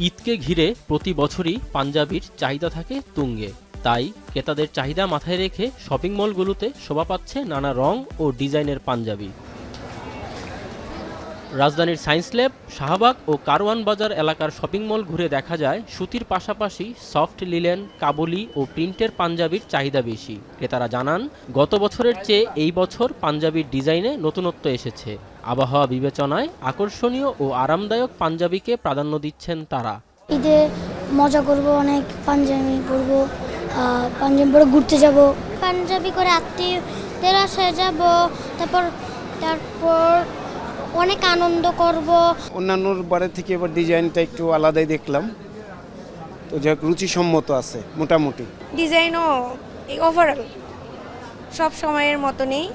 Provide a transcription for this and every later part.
ঈদকে ঘিরে প্রতি বছরই পাঞ্জাবির চাহিদা থাকে তুঙ্গে। তাই ক্রেতাদের চাহিদা মাথায় রেখে শপিং মলগুলোতে শোভা পাচ্ছে নানা রং ও ডিজাইনের পাঞ্জাবি। রাজধানীর সায়েন্স ল্যাব, শাহবাগ ও কারওয়ান বাজার এলাকার শপিং মল ঘুরে দেখা যায় সুতির পাশাপাশি সফট লিলেন, কাবুলি ও প্রিন্টের পাঞ্জাবির চাহিদা বেশি। ক্রেতারা জানান, গত বছরের চেয়ে এই বছর পাঞ্জাবির ডিজাইনে নতুনত্ব এসেছে। আবহাওয়া বিবেচনায় আকর্ষণীয় ও আরামদায়ক পাঞ্জাবিকে প্রাধান্য দিচ্ছেন তারা। ঈদে মজা করব, অনেক পাঞ্জাবি পরবো, পাঞ্জাবি পরে ঘুরতে যাব, পাঞ্জাবি করে আত্মীয়দের আসায় যাব, তারপর অনেক আনন্দ করব। অন্যান্য বারের থেকে এবার ডিজাইনটা একটু আলাদাই দেখলাম, তো যাক রুচিসম্মত আছে মোটামুটি। ডিজাইনও ওভারঅল সব সময়ের মতনই।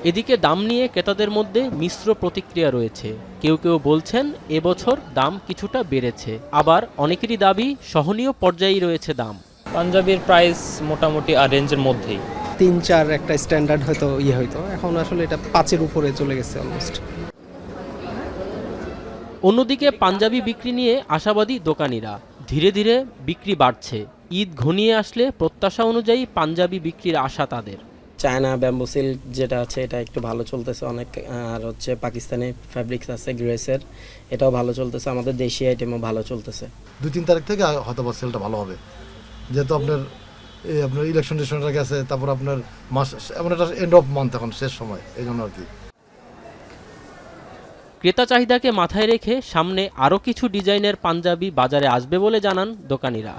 এদিকে দাম নিয়ে ক্রেতাদের মধ্যে মিশ্র প্রতিক্রিয়া রয়েছে। কেউ কেউ বলছেন এবছর দাম কিছুটা বেড়েছে, আবার অনেকেরই দাবি সহনীয় পর্যায়েই রয়েছে দাম। পাঞ্জাবির প্রাইস মোটামুটি রেঞ্জের মধ্যেই। ৩-৪ একটা স্ট্যান্ডার্ড হয়তো হয়তো এখন আসলে এটা ৫-এর উপরে চলে গেছে অলমোস্ট। অন্যদিকে পাঞ্জাবি বিক্রি নিয়ে আশাবাদী দোকানিরা। ধীরে ধীরে বিক্রি বাড়ছে। ঈদ ঘনিয়ে আসলে প্রত্যাশা অনুযায়ী পাঞ্জাবি বিক্রির আশা তাদের। চায়না ব্যাম্বু সিল্ক যেটা আছে এটা একটু ভালো চলতেছে অনেক, আর হচ্ছে পাকিস্তানি ফ্যাব্রিক্স আছে গ্রেসের, এটাও ভালো চলতেছে। আমাদের দেশি আইটেমও ভালো চলতেছে। ২-৩ তারিখ থেকে হয়তো বা সেলটা ভালো হবে, যেহেতু আপনার ইলেকশন টিলেকশনটা গেছে, তারপর আপনার মাস এমন একটা এন্ড অফ মান্থ এখন শেষ সময়, এই জন্য আর কি। ক্রেতা চাহিদাকে মাথায় রেখে সামনে আরও কিছু ডিজাইনের পাঞ্জাবি বাজারে আসবে বলে জানান দোকানিরা।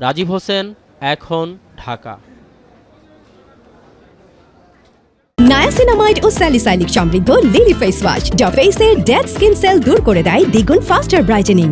রাজীব হোসেন, এখন, ঢাকা। নায়াসিনামাইড ও স্যালিসাইলিক সমৃদ্ধ লিলি ফেস ওয়াশ যা ফেসের ডেড স্কিন সেল দূর করে দেয় দ্বিগুণ ফাস্টার ব্রাইটেনিং।